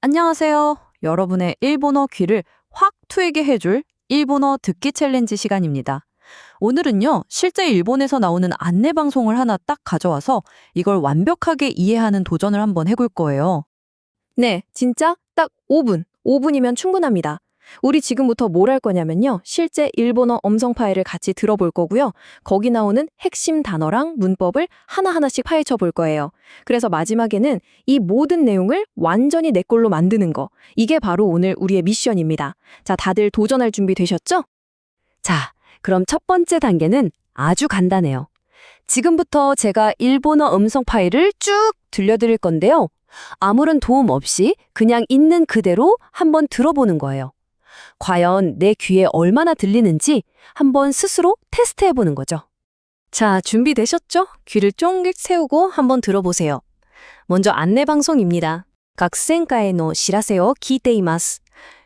안녕하세요. 여러분의 일본어 귀를 확 트이게 해줄 일본어 듣기 챌린지 시간입니다. 오늘은요, 실제 일본에서 나오는 안내 방송을 하나 딱 가져와서 이걸 완벽하게 이해하는 도전을 한번 해볼 거예요. 네, 진짜 딱 5분. 5분이면 충분합니다. 우리 지금부터 뭘 할 거냐면요. 실제 일본어 음성 파일을 같이 들어볼 거고요. 거기 나오는 핵심 단어랑 문법을 하나하나씩 파헤쳐 볼 거예요. 그래서 마지막에는 이 모든 내용을 완전히 내 걸로 만드는 거. 이게 바로 오늘 우리의 미션입니다. 자, 다들 도전할 준비 되셨죠? 자, 그럼 첫 번째 단계는 아주 간단해요. 지금부터 제가 일본어 음성 파일을 쭉 들려드릴 건데요. 아무런 도움 없이 그냥 있는 그대로 한번 들어보는 거예요. 과연 내 귀에 얼마나 들리는지 한번 스스로 테스트해보는 거죠. 자, 준비되셨죠? 귀를 쫑긋 세우고 한번 들어보세요. 먼저 안내방송입니다. 학생가에の知らせを聞いています。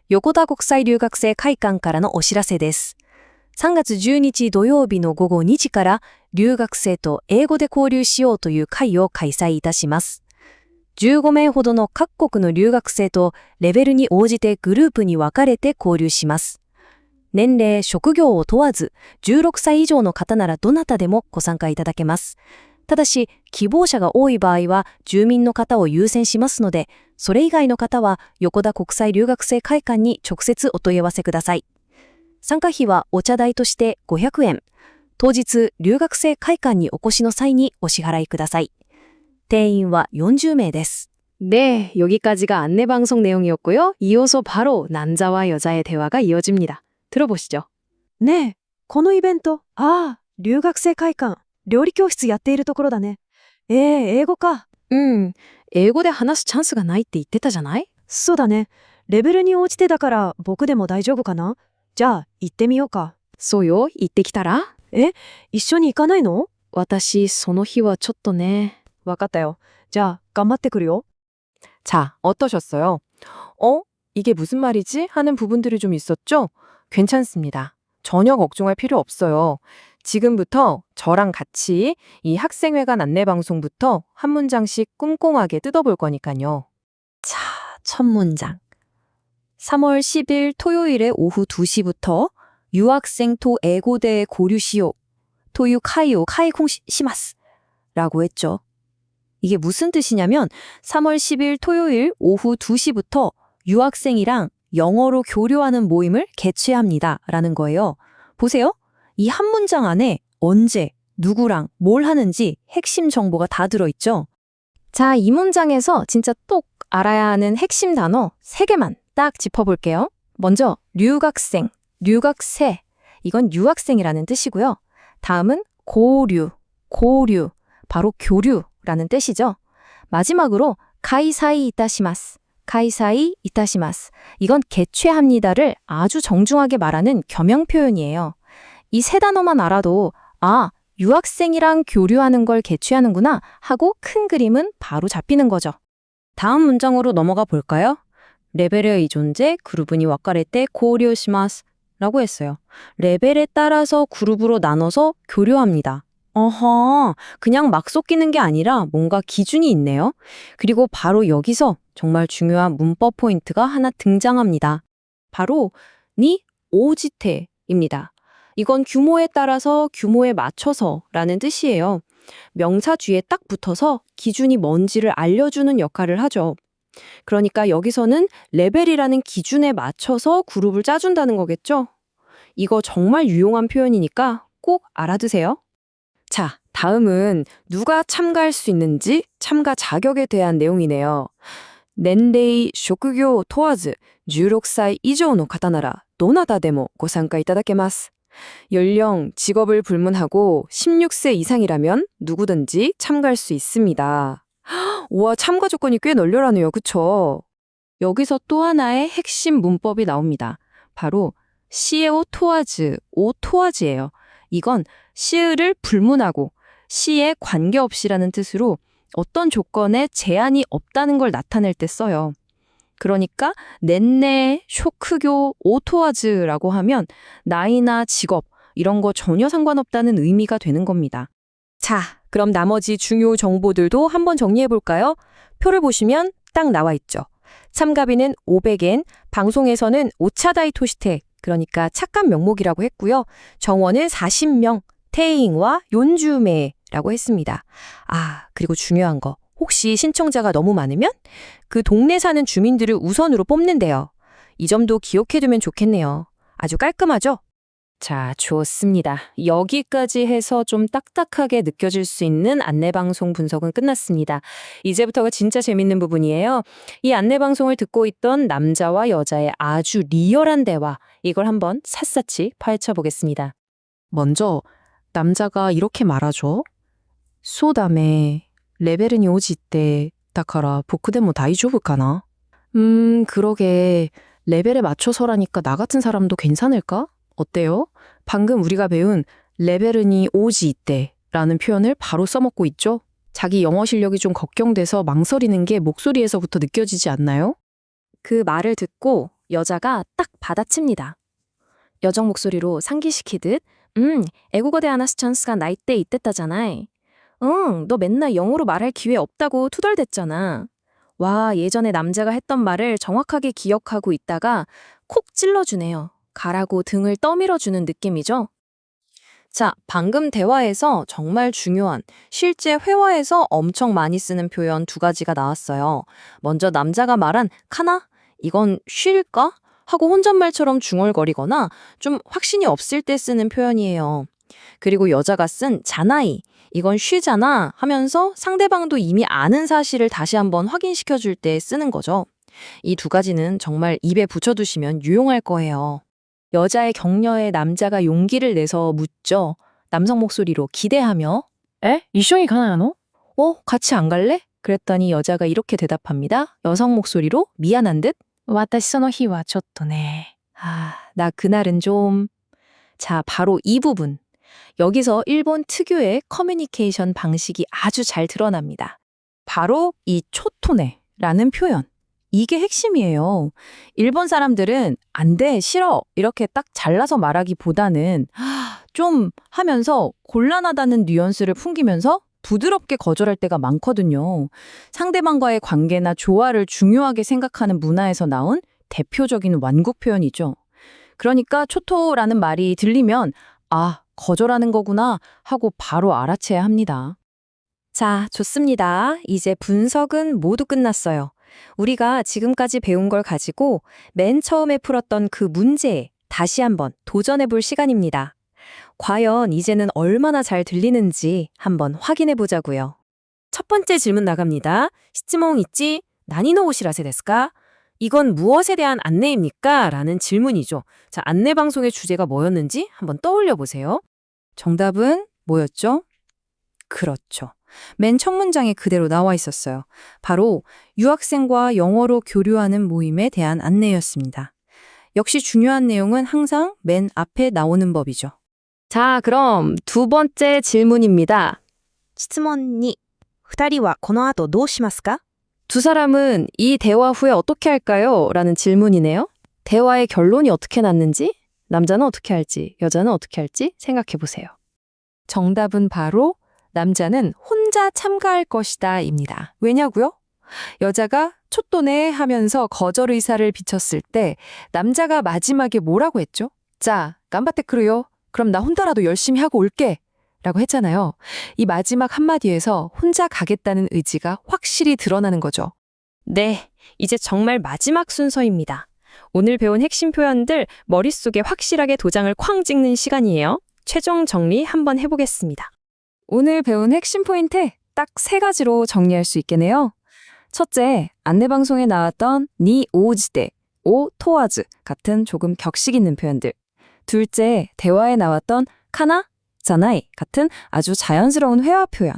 横田国際留学生会館からのお知らせです。3月10日土曜日の午後2時から留学生と英語で交流しようという会を開催いたします。15名ほどの各国の留学生とレベルに応じてグループに分かれて交流します。年齢、職業を問わず、16歳以上の方ならどなたでもご参加いただけます。ただし、希望者が多い場合は住民の方を優先しますので、それ以外の方は横田国際留学生会館に直接お問い合わせください。参加費はお茶代として500円。当日、留学生会館にお越しの際にお支払いください。定員は40名です. 네, 여기까지가 안내방송 내용이었고요. 이어서 바로 남자와 여자의 대화가 이어집니다. 들어보시죠. ねえ、このイベント、留学生会館、料理教室やっているところだね。英語か。英語で話すチャンスがないって言ってたじゃない?そうだね。レベルに応じてだから僕でも大丈夫かな?じゃあ、行ってみようか。そうよ、行ってきたら?一緒に行かないの?私、その日はちょっとね。わかったよ。じゃあ、頑張ってくるよ。 자, 어떠셨어요? 이게 무슨 말이지? 하는 부분들이 좀 있었죠? 괜찮습니다. 전혀 걱정할 필요 없어요. 지금부터 저랑 같이 이 학생회관 안내방송부터 한 문장씩 꼼꼼하게 뜯어볼 거니까요. 자, 첫 문장. 3월 10일 토요일에 오후 2시부터 유학생 토 에고대에 고류시오. 토유 카이오 카이콩 시마스. 라고 했죠. 이게 무슨 뜻이냐면 3월 10일 토요일 오후 2시부터 유학생이랑 영어로 교류하는 모임을 개최합니다. 라는 거예요. 보세요. 이 한 문장 안에 언제, 누구랑 뭘 하는지 핵심 정보가 다 들어있죠. 자, 이 문장에서 진짜 똑 알아야 하는 핵심 단어 3개만 딱 짚어볼게요. 먼저留学生,留学세. 이건 유학생이라는 뜻이고요. 다음은 고류, 바로 교류라는 뜻이죠. 마지막으로 가이사이 이타시마스, 가이사이 이타시마스. 이건 개최합니다를 아주 정중하게 말하는 겸용 표현이에요. 이 세 단어만 알아도 유학생이랑 교류하는 걸 개최하는구나 하고 큰 그림은 바로 잡히는 거죠. 다음 문장으로 넘어가 볼까요? 레벨의 존재 그룹이 와카레 때 고려시마스 라고 했어요. 레벨에 따라서 그룹으로 나눠서 교류합니다. 그냥 막 섞이는 게 아니라 뭔가 기준이 있네요. 그리고 바로 여기서 정말 중요한 문법 포인트가 하나 등장합니다. 바로 니 오지테입니다. 이건 규모에 따라서 규모에 맞춰서라는 뜻이에요. 명사 뒤에 딱 붙어서 기준이 뭔지를 알려주는 역할을 하죠. 그러니까 여기서는 레벨이라는 기준에 맞춰서 그룹을 짜준다는 거겠죠? 이거 정말 유용한 표현이니까 꼭 알아두세요. 자, 다음은 누가 참가할 수 있는지 참가 자격에 대한 내용이네요. 넨레이 쇼쿠교 토와즈 16살 이상의 方ならどなたでもご参加いただけます. 연령, 직업을 불문하고 16세 이상이라면 누구든지 참가할 수 있습니다. 와, 참가 조건이 꽤 널널하네요. 그쵸? 여기서 또 하나의 핵심 문법이 나옵니다. 바로 시에오 토와즈, 오 토와즈예요. 이건 시을 불문하고 시에 관계없이라는 뜻으로 어떤 조건에 제한이 없다는 걸 나타낼 때 써요. 그러니까 넨네, 쇼크교, 오토와즈라고 하면 나이나 직업 이런 거 전혀 상관없다는 의미가 되는 겁니다. 자, 그럼 나머지 중요 정보들도 한번 정리해 볼까요? 표를 보시면 딱 나와 있죠. 참가비는 500엔, 방송에서는 오차다이 토시테, 그러니까 착각 명목이라고 했고요. 정원은 40명, 태잉과 연주매라고 했습니다. 아, 그리고 중요한 거. 혹시 신청자가 너무 많으면 그 동네 사는 주민들을 우선으로 뽑는데요. 이 점도 기억해두면 좋겠네요. 아주 깔끔하죠? 자, 좋습니다. 여기까지 해서 좀 딱딱하게 느껴질 수 있는 안내방송 분석은 끝났습니다. 이제부터가 진짜 재밌는 부분이에요. 이 안내방송을 듣고 있던 남자와 여자의 아주 리얼한 대화, 이걸 한번 샅샅이 파헤쳐 보겠습니다. 먼저 남자가 이렇게 말하죠. 소담에 레벨은 오지 때 다카라 보크데모 다이조부 까나? 그러게 레벨에 맞춰서라니까 나 같은 사람도 괜찮을까? 어때요? 방금 우리가 배운 레벨은이 오지 이때라는 표현을 바로 써먹고 있죠? 자기 영어 실력이 좀 걱정돼서 망설이는 게 목소리에서부터 느껴지지 않나요? 그 말을 듣고 여자가 딱 받아칩니다. 여정 목소리로 상기시키듯 애국어대 하나스 찬스가 나 이때 이때다잖아. 응, 너 맨날 영어로 말할 기회 없다고 투덜댔잖아. 와, 예전에 남자가 했던 말을 정확하게 기억하고 있다가 콕 찔러주네요. 가라고 등을 떠밀어주는 느낌이죠. 자, 방금 대화에서 정말 중요한, 실제 회화에서 엄청 많이 쓰는 표현 2가지가 나왔어요. 먼저 남자가 말한 카나? 이건 쉴까? 하고 혼잣말처럼 중얼거리거나 좀 확신이 없을 때 쓰는 표현이에요. 그리고 여자가 쓴 자나이, 이건 쉬잖아 하면서 상대방도 이미 아는 사실을 다시 한번 확인시켜줄 때 쓰는 거죠. 이 2가지는 정말 입에 붙여두시면 유용할 거예요. 여자의 격려에 남자가 용기를 내서 묻죠. 남성 목소리로 기대하며 에? 이숑이 가나요? 같이 안 갈래? 그랬더니 여자가 이렇게 대답합니다. 여성 목소리로 미안한 듯 私その日はちょっとね. 나 그날은 좀... 자, 바로 이 부분. 여기서 일본 특유의 커뮤니케이션 방식이 아주 잘 드러납니다. 바로 이 초토네라는 표현. 이게 핵심이에요. 일본 사람들은 안 돼, 싫어 이렇게 딱 잘라서 말하기보다는 좀 하면서 곤란하다는 뉘앙스를 풍기면서 부드럽게 거절할 때가 많거든요. 상대방과의 관계나 조화를 중요하게 생각하는 문화에서 나온 대표적인 완국 표현이죠. 그러니까 초토라는 말이 들리면 아, 거절하는 거구나 하고 바로 알아채야 합니다. 자, 좋습니다. 이제 분석은 모두 끝났어요. 우리가 지금까지 배운 걸 가지고 맨 처음에 풀었던 그 문제에 다시 한번 도전해 볼 시간입니다. 과연 이제는 얼마나 잘 들리는지 한번 확인해 보자고요. 첫 번째 질문 나갑니다. 시즈몽 있지? 나니노 오시라세 데스까? 이건 무엇에 대한 안내입니까? 라는 질문이죠. 자, 안내 방송의 주제가 뭐였는지 한번 떠올려 보세요. 정답은 뭐였죠? 그렇죠. 맨 첫 문장에 그대로 나와 있었어요. 바로 유학생과 영어로 교류하는 모임에 대한 안내였습니다. 역시 중요한 내용은 항상 맨 앞에 나오는 법이죠. 자, 그럼 2번째 질문입니다. 質問2、二人はこの後どうしますか？ 두 사람은 이 대화 후에 어떻게 할까요? 라는 질문이네요. 대화의 결론이 어떻게 났는지, 남자는 어떻게 할지, 여자는 어떻게 할지 생각해 보세요. 정답은 바로 남자는 혼자 참가할 것이다 입니다. 왜냐고요? 여자가 촛도네 하면서 거절 의사를 비쳤을 때 남자가 마지막에 뭐라고 했죠? 자, 깜바테 크루요. 그럼 나 혼자라도 열심히 하고 올게. 라고 했잖아요. 이 마지막 한마디에서 혼자 가겠다는 의지가 확실히 드러나는 거죠. 네, 이제 정말 마지막 순서입니다. 오늘 배운 핵심 표현들 머릿속에 확실하게 도장을 쾅 찍는 시간이에요. 최종 정리 한번 해보겠습니다. 오늘 배운 핵심 포인트 딱 3가지로 정리할 수 있겠네요. 첫째, 안내방송에 나왔던 니 오지대, 오 토와즈 같은 조금 격식 있는 표현들. 둘째, 대화에 나왔던 카나, 자나이 같은 아주 자연스러운 회화 표현.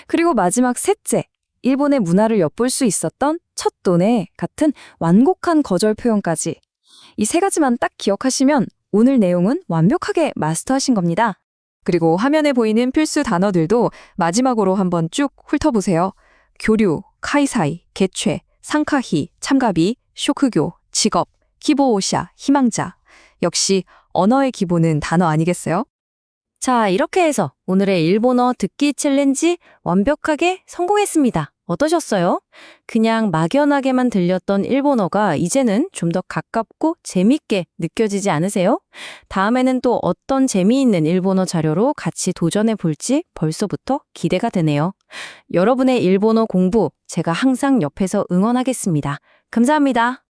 그리고 마지막 셋째, 일본의 문화를 엿볼 수 있었던 첫도네 같은 완곡한 거절 표현까지. 이 3가지만 딱 기억하시면 오늘 내용은 완벽하게 마스터하신 겁니다. 그리고 화면에 보이는 필수 단어들도 마지막으로 한번 쭉 훑어보세요. 교류, 카이사이, 개최, 상카히, 참가비, 쇼크교, 직업, 기보오샤, 희망자. 역시 언어의 기본은 단어 아니겠어요? 자, 이렇게 해서 오늘의 일본어 듣기 챌린지 완벽하게 성공했습니다. 어떠셨어요? 그냥 막연하게만 들렸던 일본어가 이제는 좀 더 가깝고 재밌게 느껴지지 않으세요? 다음에는 또 어떤 재미있는 일본어 자료로 같이 도전해 볼지 벌써부터 기대가 되네요. 여러분의 일본어 공부 제가 항상 옆에서 응원하겠습니다. 감사합니다.